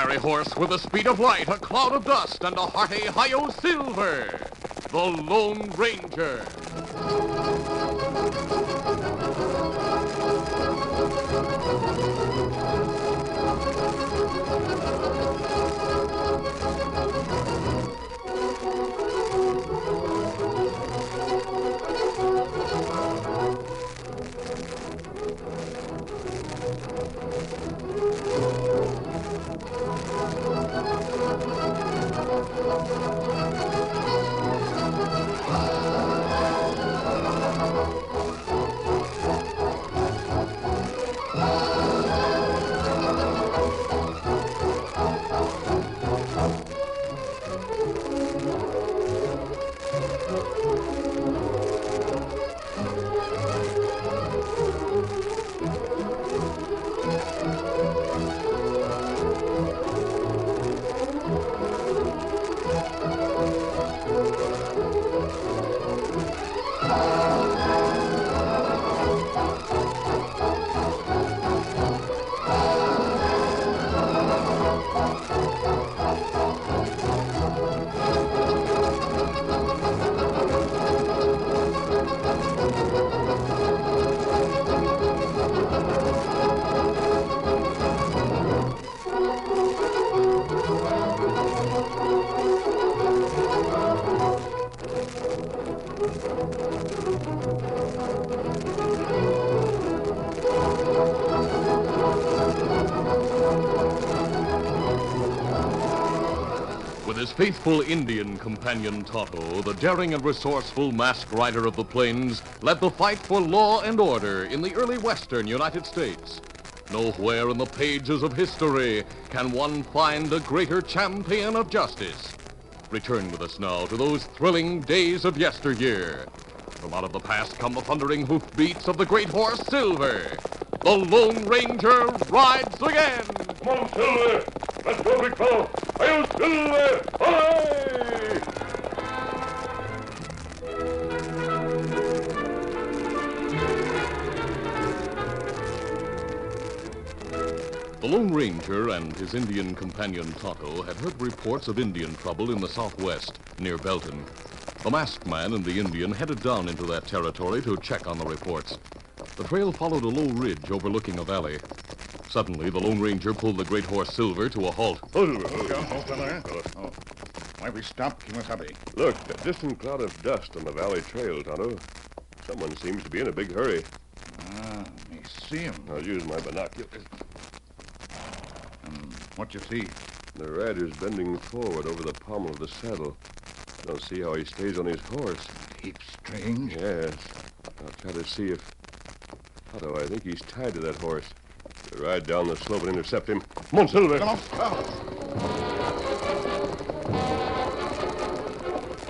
fiery horse with the speed of light, a cloud of dust, and a hearty hi-yo silver, the Lone Ranger. With his faithful Indian companion Tonto, the daring and resourceful masked rider of the plains led the fight for law and order in the early western United States. Nowhere in the pages of history can one find a greater champion of justice. Return with us now to those thrilling days of yesteryear. From out of the past come the thundering hoofbeats of the great horse Silver. The Lone Ranger rides again. Come on, Silver. Let's go, big fellow. I'll Silver. Away! The Lone Ranger and his Indian companion Tonto had heard reports of Indian trouble in the southwest, near Belton. The masked man and the Indian headed down into that territory to check on the reports. The trail followed a low ridge overlooking a valley. Suddenly, the Lone Ranger pulled the great horse Silver to a halt. Why we stop, Kimasabi? Look, that distant cloud of dust on the valley trail, Tonto. Someone seems to be in a big hurry. Me see him. I'll use my binoculars. What you see? The rider's bending forward over the pommel of the saddle. I don't see how he stays on his horse. Heaps strange. Yes. I'll try to see if... Tonto, I think he's tied to that horse. We'll ride down the slope and intercept him. Come on, Silver. Come on.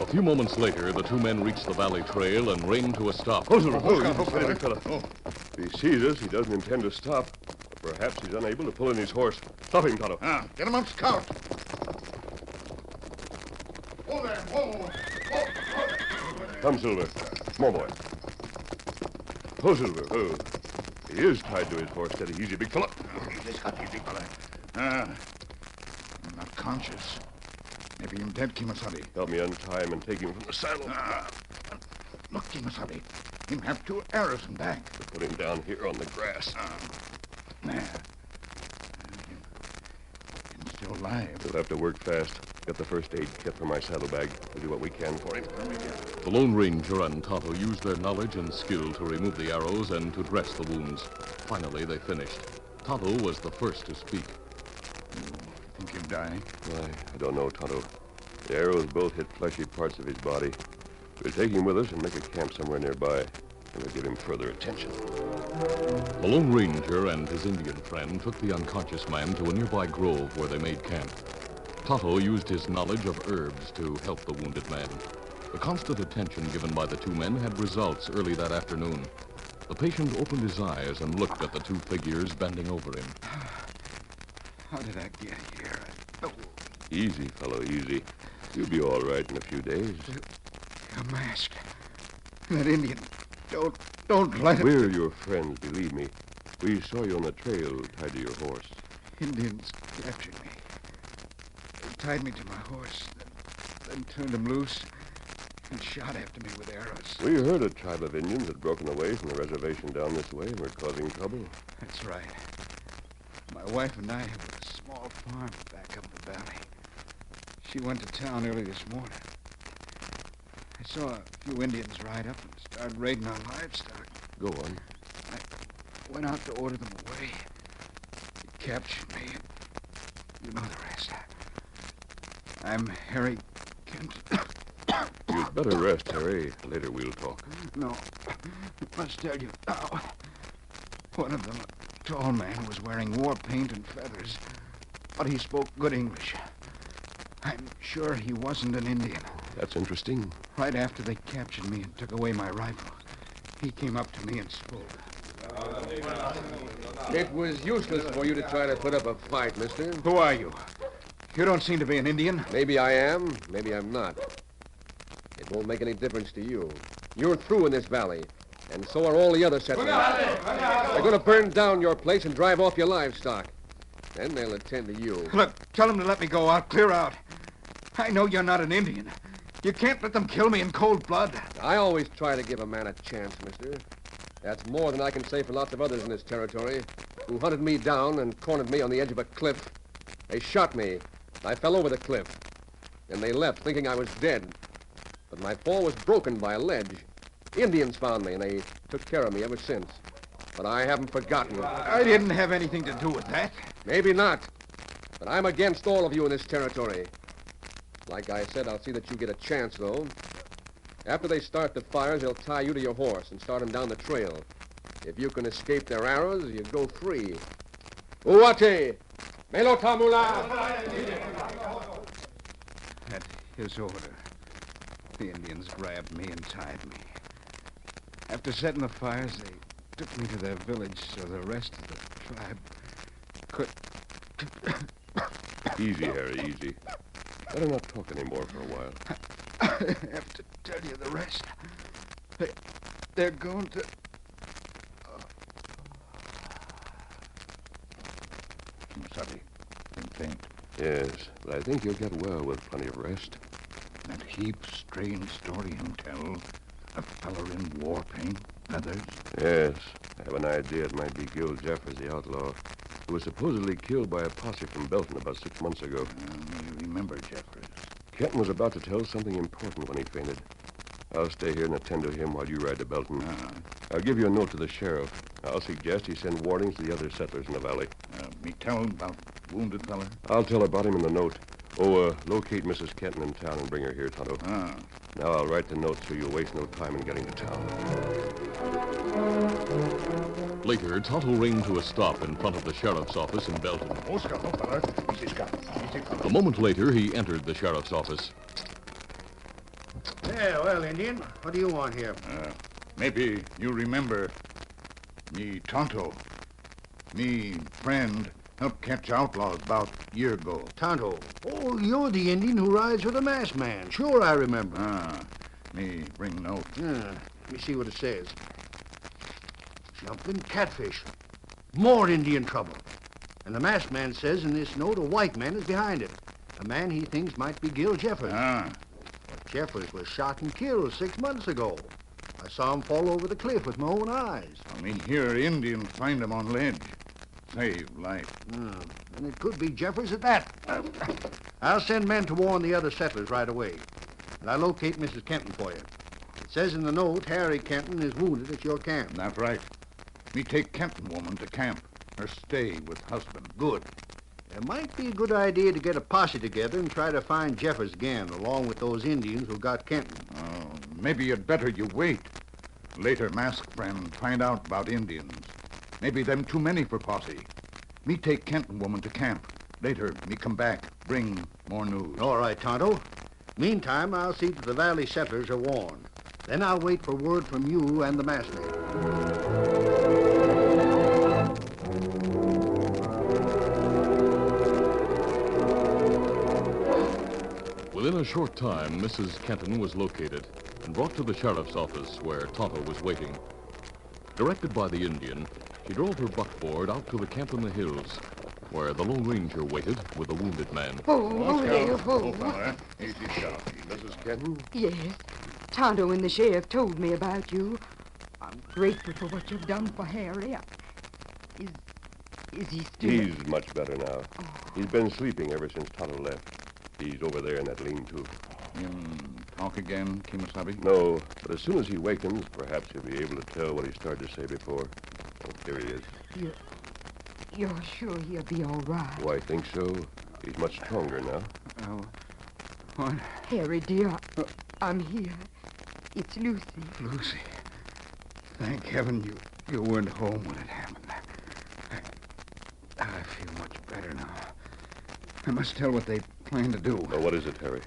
A few moments later, the two men reached the valley trail and reined to a stop. Silver. Steady, fella. If he sees us, he doesn't intend to stop. But perhaps he's unable to pull in his horse. Stop him, Tonto. Get him on scout. Whoa there. Whoa. Come, Silver. Come on, boy. Oh, Silver. Oh. He is tied to his horse. Steady, easy, big fella. Easy, big fella. I'm not conscious. Maybe I'm dead, Kimasabi. Help me untie him and take him from the saddle. Look, Kimasabi. Him have two arrows in back. Put him down here on the grass. There. Him still alive. We'll have to work fast. Get the first aid kit from my saddlebag. We'll do what we can for him. The Lone Ranger and Tonto used their knowledge and skill to remove the arrows and to dress the wounds. Finally, they finished. Tonto was the first to speak. Think he'll die? Why, I don't know, Tonto. The arrows both hit fleshy parts of his body. We'll take him with us and make a camp somewhere nearby. And we'll give him further attention. The Lone Ranger and his Indian friend took the unconscious man to a nearby grove where they made camp. Tonto used his knowledge of herbs to help the wounded man. The constant attention given by the two men had results early that afternoon. The patient opened his eyes and looked at the two figures bending over him. How did I get here? Easy, fellow, easy. You'll be all right in a few days. A mask. That Indian. Don't let it... We're your friends, believe me. We saw you on the trail tied to your horse. Indians captured me. tied me to my horse, then turned him loose and shot after me with arrows. We heard a tribe of Indians had broken away from the reservation down this way and were causing trouble. That's right. My wife and I have a small farm back up the valley. She went to town early this morning. I saw a few Indians ride up and start raiding our livestock. Go on. I went out to order them away. They captured me. You know the rest. I'm Harry Kent. You'd better rest, Harry. Later we'll talk. No. I must tell you now. One of them, a tall man, was wearing war paint and feathers, but he spoke good English. I'm sure he wasn't an Indian. That's interesting. Right after they captured me and took away my rifle, he came up to me and spoke. It was useless for you to try to put up a fight, mister. Who are you? You don't seem to be an Indian. Maybe I am, maybe I'm not. It won't make any difference to you. You're through in this valley, and so are all the other settlers. They're going to burn down your place and drive off your livestock. Then they'll attend to you. Look, tell them to let me go out. Clear out. I know you're not an Indian. You can't let them kill me in cold blood. I always try to give a man a chance, mister. That's more than I can say for lots of others in this territory who hunted me down and cornered me on the edge of a cliff. They shot me. I fell over the cliff. And they left thinking I was dead. But my fall was broken by a ledge. Indians found me, and they took care of me ever since. But I haven't forgotten. I didn't have anything to do with that. Maybe not. But I'm against all of you in this territory. Like I said, I'll see that you get a chance, though. After they start the fires, they'll tie you to your horse and start him down the trail. If you can escape their arrows, you go free. Uwate! Melotamula! At his order, the Indians grabbed me and tied me. After setting the fires, they took me to their village so the rest of the tribe could... Easy, Harry, easy. Better not talk anymore for a while. I have to tell you the rest. They're going to... Sorry, I'm faint. Yes, but I think you'll get well with plenty of rest. That heap strange story him tell. A feller in war paint, feathers. Yes, I have an idea it might be Gil Jeffers, the outlaw, who was supposedly killed by a posse from Belton about 6 months ago. You remember Jeffers. Kenton was about to tell something important when he fainted. I'll stay here and attend to him while you ride to Belton. I'll give you a note to the sheriff. I'll suggest he send warnings to the other settlers in the valley. Me tell him about wounded feller? I'll tell about him in the note. Locate Mrs. Kenton in town and bring her here, Tonto. Now I'll write the note so you'll waste no time in getting to town. Later, Tonto reined to a stop in front of the sheriff's office in Belton. Oscar, no, feller. Easy, Scott. Easy, feller. A moment later, he entered the sheriff's office. Yeah, well, Indian, what do you want here? Maybe you remember me Tonto. Me friend helped catch outlaws about a year ago. Tonto. Oh, you're the Indian who rides with the masked man. Sure, I remember. Me bring note. Let me see what it says. Jumping catfish. More Indian trouble. And the masked man says in this note a white man is behind it. A man he thinks might be Gil Jeffers. But Jeffers was shot and killed 6 months ago. I saw him fall over the cliff with my own eyes. Here Indians find him on ledge. Save life. And it could be Jeffers at that. I'll send men to warn the other settlers right away. And I'll locate Mrs. Kenton for you. It says in the note Harry Kenton is wounded at your camp. That's right. Me take Kenton woman to camp. Her stay with husband. Good. It might be a good idea to get a posse together and try to find Jeffers again, along with those Indians who got Kenton. Maybe you'd better you wait. Later, masked friend find out about Indians. Maybe them too many for posse. Me take Kenton woman to camp. Later, me come back, bring more news. All right, Tonto. Meantime, I'll see that the valley settlers are warned. Then I'll wait for word from you and the masked man. Within a short time, Mrs. Kenton was located and brought to the sheriff's office where Tonto was waiting. Directed by the Indian, she drove her buckboard out to the camp in the hills. where the Lone Ranger waited with the wounded man. Easy, sharp. Mrs. Kenton? Yes. Tonto and the sheriff told me about you. I'm grateful for what you've done for Harry. Is he still... He's much better now. He's been sleeping ever since Tonto left. He's over there in that lean-to. Talk again, Kimasabi? No, but as soon as he wakens, perhaps he'll be able to tell what he started to say before. Oh, here he is. You're sure he'll be all right? Oh, I think so. He's much stronger now. What? Harry, dear, I'm here. It's Lucy. Lucy. Thank heaven you weren't home when it happened. I feel much better now. I must tell what they plan to do. Oh, what is it, Harry?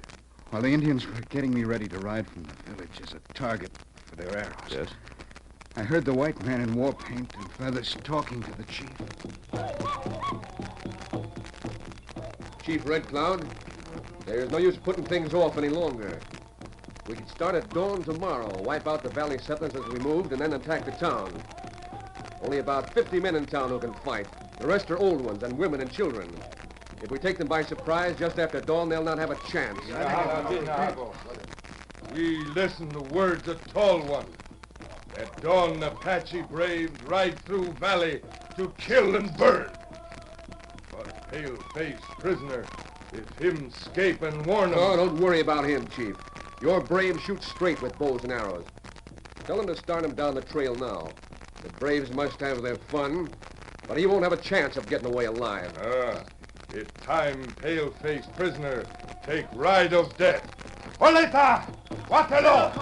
While the Indians were getting me ready to ride from the village as a target for their arrows. Yes? I heard the white man in Warpaint and feathers talking to the chief. Chief Red Cloud, there's no use putting things off any longer. We could start at dawn tomorrow, wipe out the valley settlers as we moved, and then attack the town. Only about 50 men in town who can fight. The rest are old ones and women and children. If we take them by surprise just after dawn, they'll not have a chance. We listen to words of Tall One. At dawn, the Apache braves ride through valley to kill and burn. But pale-faced prisoner, if him escape and warn them... Oh, don't worry about him, Chief. Your braves shoot straight with bows and arrows. Tell him to start him down the trail now. The braves must have their fun, but he won't have a chance of getting away alive. If time pale-faced prisoner take ride of death. Oleta! Watelo!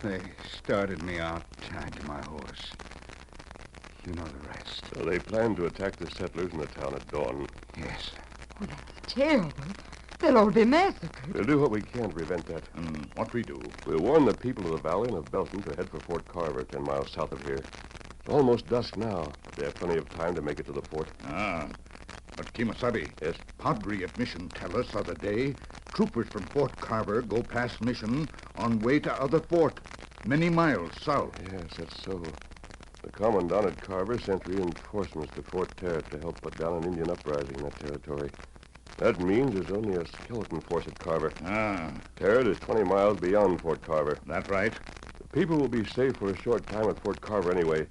They started me out tied to my horse. You know the rest. So they plan to attack the settlers in the town at dawn. Yes. Oh, that's terrible. They'll all be massacred. We'll do what we can to prevent that. What we do? We'll warn the people of the valley and of Belton to head for Fort Carver, 10 miles south of here. It's almost dusk now. They have plenty of time to make it to the fort. But Kimasabi. Yes? Padre at Mission tell us other day, troopers from Fort Carver go past Mission on way to other fort, many miles south. Yes, that's so. The commandant at Carver sent reinforcements to Fort Tarrant to help put down an Indian uprising in that territory. That means there's only a skeleton force at Carver. Tarrant is 20 miles beyond Fort Carver. That right? The people will be safe for a short time at Fort Carver anyway.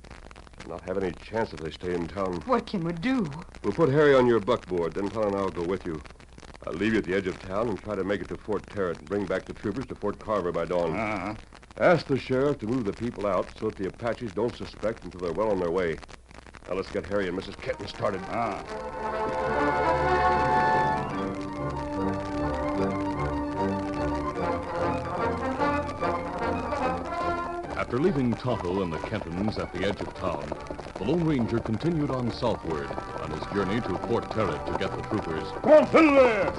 They'll not have any chance if they stay in town. What can we do? We'll put Harry on your buckboard, then Tonto and I'll go with you. I'll leave you at the edge of town and try to make it to Fort Tarrant and bring back the troopers to Fort Carver by dawn. Ask the sheriff to move the people out so that the Apaches don't suspect until they're well on their way. Now let's get Harry and Mrs. Kenton started. After leaving Tonto and the Kentons at the edge of town, the Lone Ranger continued on southward on his journey to Fort Tarrant to get the troopers. Come on, fiddle there!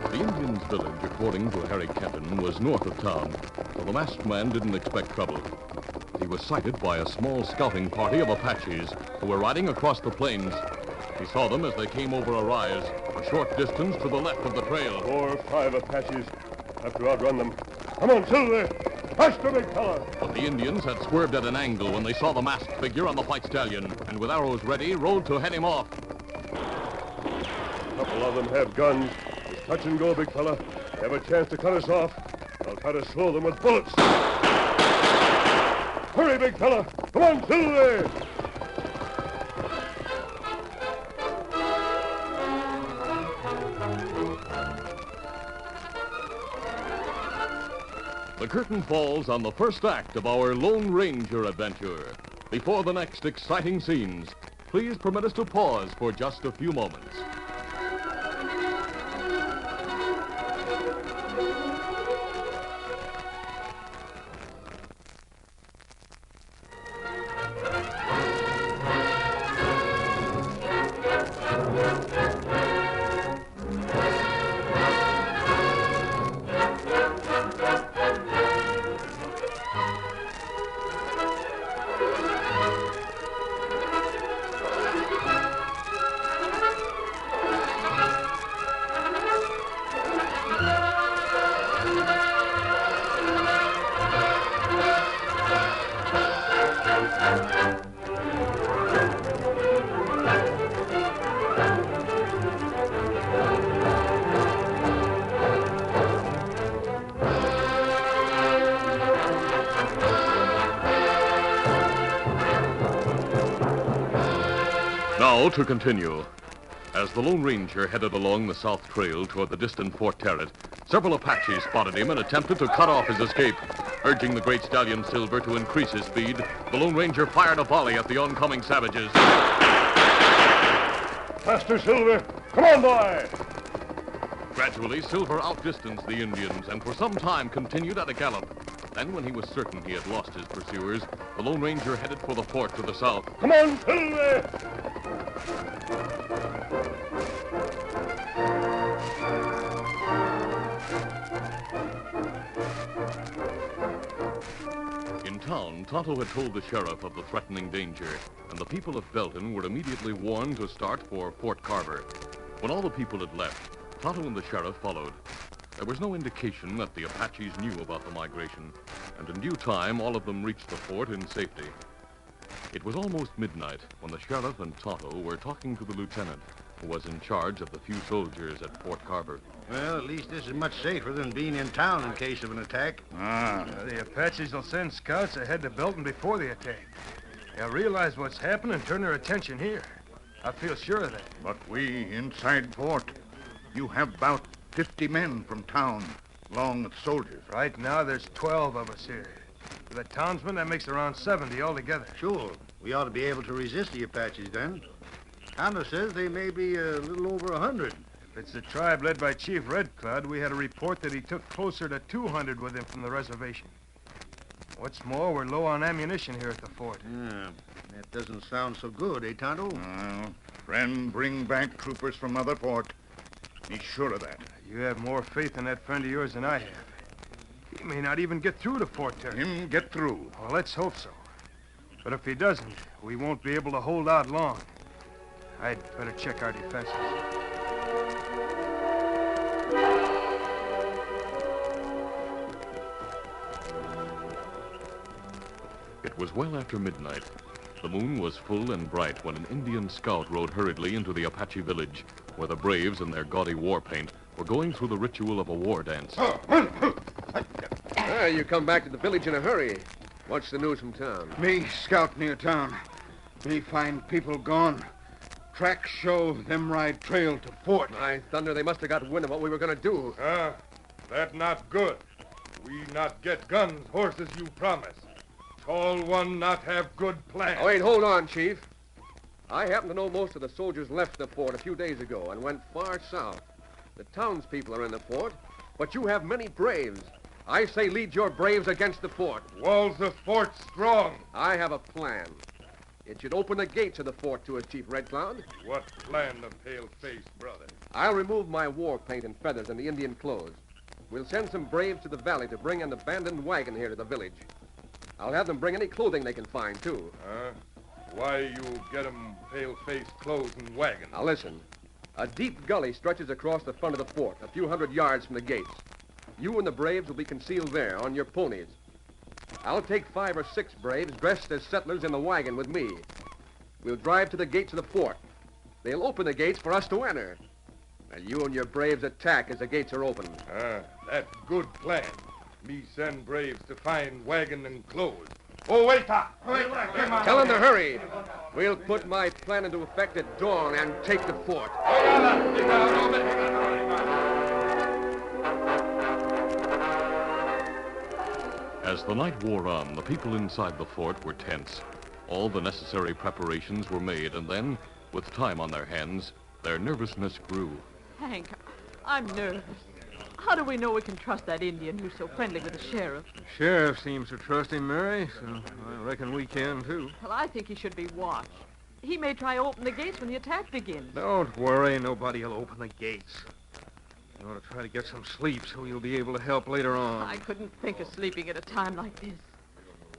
The Indians' village, according to Harry Kenton, was north of town, so the masked man didn't expect trouble. He was sighted by a small scouting party of Apaches who were riding across the plains. He saw them as they came over a rise, a short distance to the left of the trail. 4 or 5 Apaches. Have to outrun them. Come on, Silver! Faster, big fella! But the Indians had swerved at an angle when they saw the masked figure on the white stallion, and with arrows ready, rode to head him off. A couple of them have guns. It's touch and go, big fella. They have a chance to cut us off. I'll try to slow them with bullets. Hurry, big fella! Come on, Silver! The curtain falls on the first act of our Lone Ranger adventure. Before the next exciting scenes, please permit us to pause for just a few moments. Now to continue. As the Lone Ranger headed along the south trail toward the distant Fort Tarrant, several Apaches spotted him and attempted to cut off his escape. Urging the great stallion Silver to increase his speed, the Lone Ranger fired a volley at the oncoming savages. Faster, Silver! Come on, boy! Gradually, Silver outdistanced the Indians and for some time continued at a gallop. Then, when he was certain he had lost his pursuers, the Lone Ranger headed for the fort to the south. Come on, Silver! In town, Tonto had told the sheriff of the threatening danger, and the people of Belton were immediately warned to start for Fort Carver. When all the people had left, Tonto and the sheriff followed. There was no indication that the Apaches knew about the migration, and in due time, all of them reached the fort in safety. It was almost midnight when the sheriff and Tonto were talking to the lieutenant, who was in charge of the few soldiers at Fort Carver. Well, at least this is much safer than being in town in case of an attack. The Apaches will send scouts ahead to Belton before the attack. They'll realize what's happened and turn their attention here. I feel sure of that. But we inside fort, you have about 50 men from town, along with soldiers. Right now, there's 12 of us here. With the townsmen, that makes around 70 altogether. Sure. We ought to be able to resist the Apaches then. Tonto says they may be a little over 100. If it's the tribe led by Chief Red Cloud, we had a report that he took closer to 200 with him from the reservation. What's more, we're low on ammunition here at the fort. Yeah, that doesn't sound so good, eh, Tonto? Friend, bring back troopers from other fort. Be sure of that. You have more faith in that friend of yours than I have. He may not even get through to Fort Tarrant. Him get through. Well, let's hope so. But if he doesn't, we won't be able to hold out long. I'd better check our defenses. It was well after midnight. The moon was full and bright when an Indian scout rode hurriedly into the Apache village, where the braves in their gaudy war paint were going through the ritual of a war dance. You come back to the village in a hurry. What's the news from town? Me scout near town. Me find people gone. Tracks show them ride trail to fort. My thunder, they must have got wind of what we were going to do. That not good. We not get guns, horses you promised. Tall one not have good plan. Oh, wait, hold on, Chief. I happen to know most of the soldiers left the fort a few days ago and went far south. The townspeople are in the fort, but you have many braves. I say lead your braves against the fort. Walls of fort strong. I have a plan. It should open the gates of the fort to us, Chief Red Cloud. What plan, the pale-faced brother? I'll remove my war paint and feathers and the Indian clothes. We'll send some braves to the valley to bring an abandoned wagon here to the village. I'll have them bring any clothing they can find, too. Why you get 'em pale-faced clothes and wagon? Now, listen. A deep gully stretches across the front of the fort, a few hundred yards from the gates. You and the braves will be concealed there on your ponies. I'll take 5 or 6 braves dressed as settlers in the wagon with me. We'll drive to the gates of the fort. They'll open the gates for us to enter. And you and your braves attack as the gates are opened. That good plan. Me send braves to find wagon and clothes. Oh, wait! Tell them to hurry. We'll put my plan into effect at dawn and take the fort. As the night wore on, the people inside the fort were tense. All the necessary preparations were made, and then, with time on their hands, their nervousness grew. Hank, I'm nervous. How do we know we can trust that Indian who's so friendly with the sheriff? The sheriff seems to trust him, Mary, so I reckon we can, too. Well, I think he should be watched. He may try to open the gates when the attack begins. Don't worry, nobody will open the gates. You ought to try to get some sleep so you'll be able to help later on. I couldn't think of sleeping at a time like this.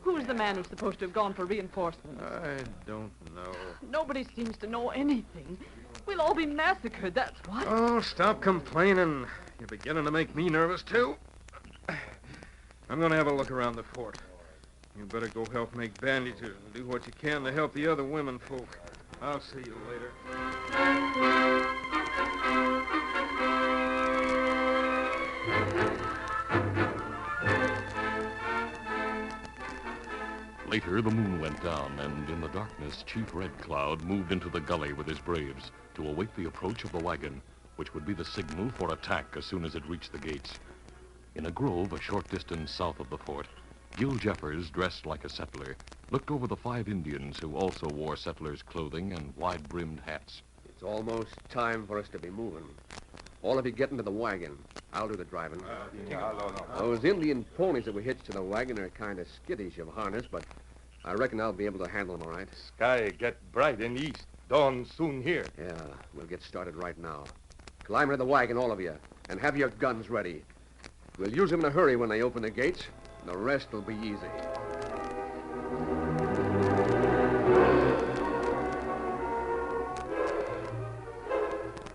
Who's the man who's supposed to have gone for reinforcements? I don't know. Nobody seems to know anything. We'll all be massacred, that's what. Oh, stop complaining. You're beginning to make me nervous, too. I'm going to have a look around the fort. You better go help make bandages and do what you can to help the other women folk. I'll see you later. Later, the moon went down, and in the darkness, Chief Red Cloud moved into the gully with his braves to await the approach of the wagon, which would be the signal for attack as soon as it reached the gates. In a grove a short distance south of the fort, Gil Jeffers, dressed like a settler, looked over the 5 Indians who also wore settlers' clothing and wide-brimmed hats. It's almost time for us to be moving. All of you get into the wagon. I'll do the driving. Those Indian ponies that we hitched to the wagon are kind of skittish of harness, but I reckon I'll be able to handle them all right. Sky get bright in east. Dawn soon here. Yeah, we'll get started right now. Climb into the wagon, all of you, and have your guns ready. We'll use them in a hurry when they open the gates. The rest will be easy.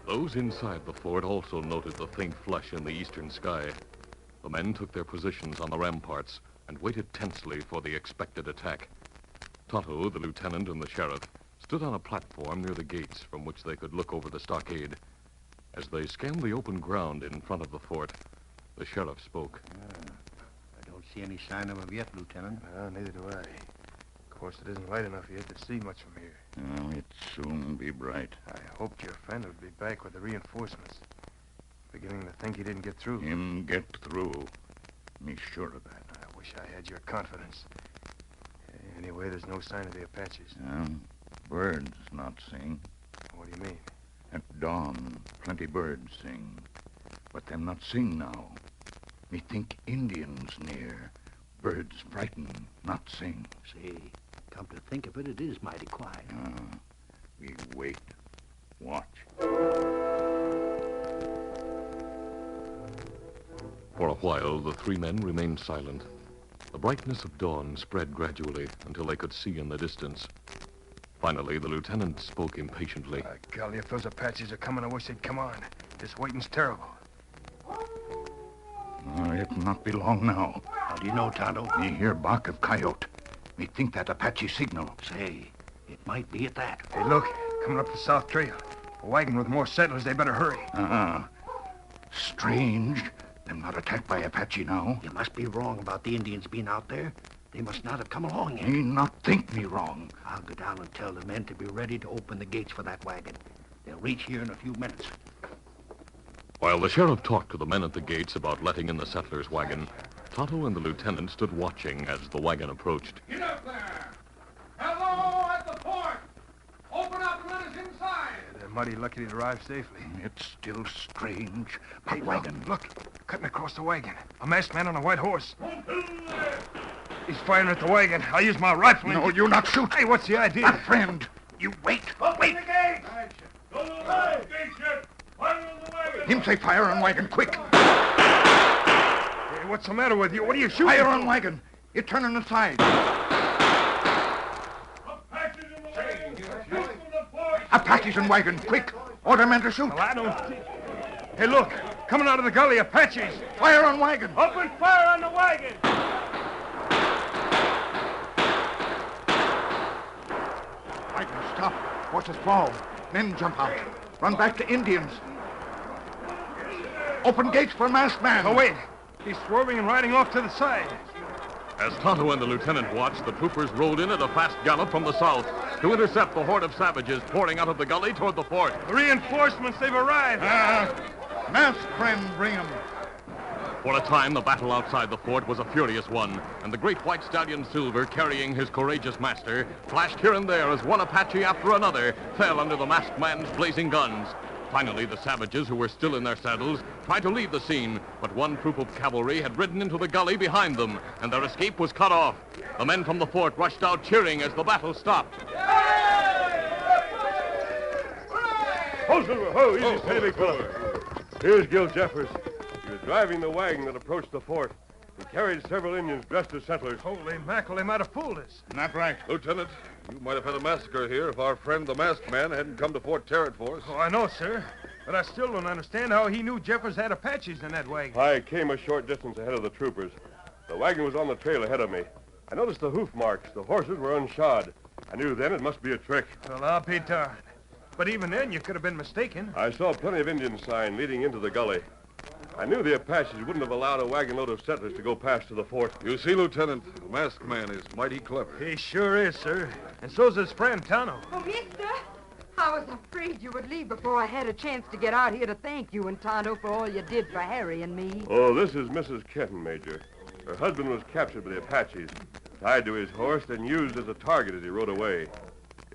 Those inside the fort also noted the faint flush in the eastern sky. The men took their positions on the ramparts and waited tensely for the expected attack. Tonto, the lieutenant, and the sheriff stood on a platform near the gates from which they could look over the stockade. As they scanned the open ground in front of the fort, the sheriff spoke. I don't see any sign of him yet, Lieutenant. Neither do I. Of course, it isn't light enough yet to see much from here. It'll soon be bright. I hoped your friend would be back with the reinforcements. Beginning to think he didn't get through. Him get through. Me sure of that. I wish I had your confidence. Anyway, there's no sign of the Apaches. Birds not sing. What do you mean? At dawn, plenty birds sing. But them not sing now. Me think Indians near. Birds frighten, not sing. Say, come to think of it, it is mighty quiet. We wait. Watch. For a while, the 3 men remained silent. The brightness of dawn spread gradually until they could see in the distance. Finally, the lieutenant spoke impatiently. Golly, if those Apaches are coming, I wish they'd come on. This waiting's terrible. It not be long now. How do you know, Tonto? Me hear bark of coyote. Me think that Apache signal. Say, it might be at that. Hey, look, coming up the south trail. A wagon with more settlers, they better hurry. Strange. Them not attacked by Apache now. You must be wrong about the Indians being out there. They must not have come along yet. Me not think me wrong. I'll go down and tell the men to be ready to open the gates for that wagon. They'll reach here in a few minutes. While the sheriff talked to the men at the gates about letting in the settlers' wagon, Tonto and the lieutenant stood watching as the wagon approached. Get up there! Hello at the port! Open up and let us inside! They're mighty lucky to arrive safely. It's still strange. Hey, look, cutting across the wagon. A masked man on a white horse. He's firing at the wagon. I'll use my rifle. No, you not shoot. Hey, what's the idea? My friend, you wait. Open the gate! Go to the gate, ship! Fire on the wagon! Him say fire on wagon, quick. Hey, what's the matter with you? What are you shooting? Fire on wagon. You're turning aside. Apaches in the wagon! Shoot from the fort! Apaches in wagon, quick. Order men to shoot. Well, I don't think... Hey, look, coming out of the gully, Apaches. Fire on wagon. Open fire on the wagon! Wagon, stop. Horses fall. Men jump out. Run back to Indians. Open gates for masked man. Oh, wait. He's swerving and riding off to the side. As Tonto and the lieutenant watched, the troopers rode in at a fast gallop from the south to intercept the horde of savages pouring out of the gully toward the fort. The reinforcements, they've arrived. Masked friend, bring him. For a time, the battle outside the fort was a furious one, and the great white stallion Silver, carrying his courageous master, flashed here and there as one Apache after another fell under the masked man's blazing guns. Finally, the savages, who were still in their saddles, tried to leave the scene, but one troop of cavalry had ridden into the gully behind them, and their escape was cut off. The men from the fort rushed out cheering as the battle stopped. Ho, Silver, ho, easy, steady, big fella. Here's Gil Jeffers. He was driving the wagon that approached the fort. He carried several Indians dressed as settlers. Holy mackerel, they might have fooled us. Not right. Lieutenant, you might have had a massacre here if our friend the masked man hadn't come to Fort Tarrant for us. Oh, I know, sir. But I still don't understand how he knew Jeffers had Apaches in that wagon. I came a short distance ahead of the troopers. The wagon was on the trail ahead of me. I noticed the hoof marks. The horses were unshod. I knew then it must be a trick. Well, I'll be darned. But even then, you could have been mistaken. I saw plenty of Indian sign leading into the gully. I knew the Apaches wouldn't have allowed a wagon load of settlers to go past to the fort. You see, Lieutenant, the masked man is mighty clever. He sure is, sir. And so's his friend, Tonto. Oh, mister, I was afraid you would leave before I had a chance to get out here to thank you and Tonto for all you did for Harry and me. Oh, this is Mrs. Kenton, Major. Her husband was captured by the Apaches, tied to his horse, and used as a target as he rode away.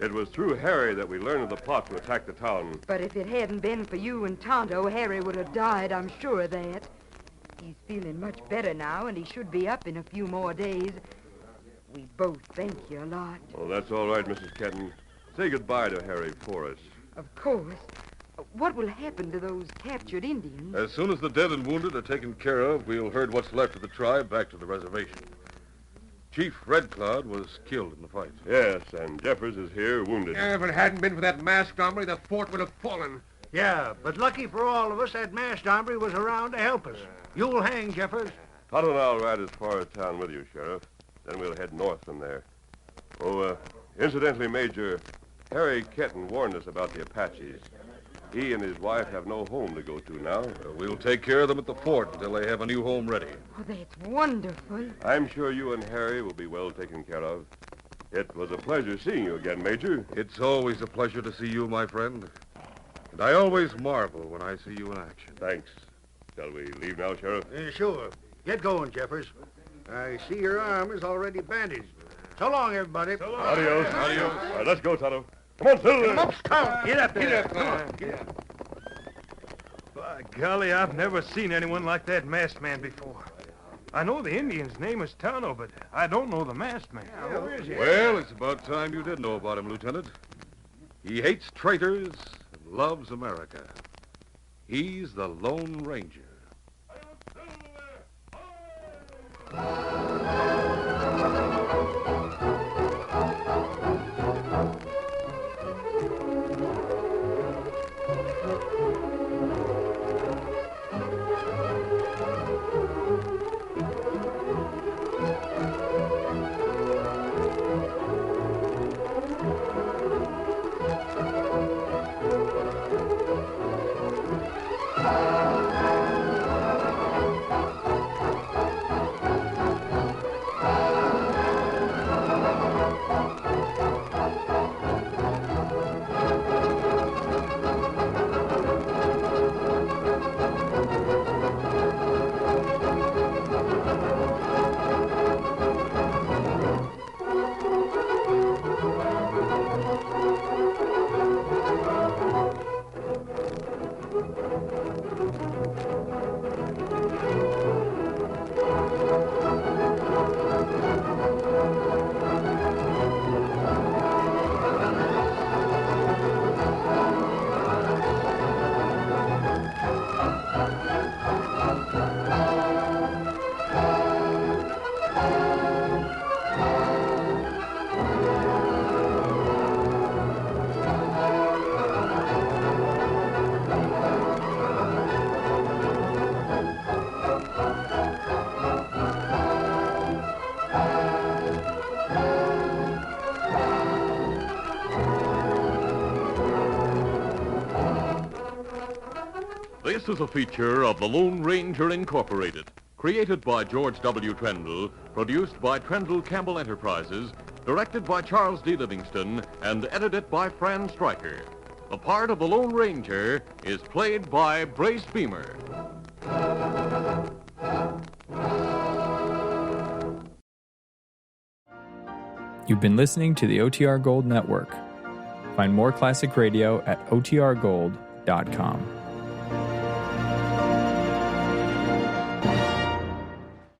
It was through Harry that we learned of the plot to attack the town. But if it hadn't been for you and Tonto, Harry would have died, I'm sure of that. He's feeling much better now, and he should be up in a few more days. We both thank you a lot. Oh, that's all right, Mrs. Kenton. Say goodbye to Harry for us. Of course. What will happen to those captured Indians? As soon as the dead and wounded are taken care of, we'll herd what's left of the tribe back to the reservation. Chief Red Cloud was killed in the fight. Yes, and Jeffers is here, wounded. If it hadn't been for that masked hombre, the fort would have fallen. Yeah, but lucky for all of us, that masked hombre was around to help us. You'll hang, Jeffers. Tonto and I'll ride as far as town with you, Sheriff. Then we'll head north from there. Oh, incidentally, Major, Harry Kenton warned us about the Apaches. He and his wife have no home to go to now. We'll take care of them at the fort until they have a new home ready. Oh, that's wonderful. I'm sure you and Harry will be well taken care of. It was a pleasure seeing you again, Major. It's always a pleasure to see you, my friend. And I always marvel when I see you in action. Thanks. Shall we leave now, Sheriff? Sure. Get going, Jeffers. I see your arm is already bandaged. So long, everybody. So long. Adios. Adios. All right, let's go, Tonto. Come on, Silver. Come on, Scout. Get up there. Get up, come on. Get up. By golly, I've never seen anyone like that masked man before. I know the Indian's name is Tonto, but I don't know the masked man. Who is he? Well, it's about time you did know about him, Lieutenant. He hates traitors and loves America. He's the Lone Ranger. This is a feature of the Lone Ranger Incorporated, created by George W. Trendle, produced by Trendle Campbell Enterprises, directed by Charles D. Livingston, and edited by Fran Stryker. The part of the Lone Ranger is played by Brace Beamer. You've been listening to the OTR Gold Network. Find more classic radio at otrgold.com.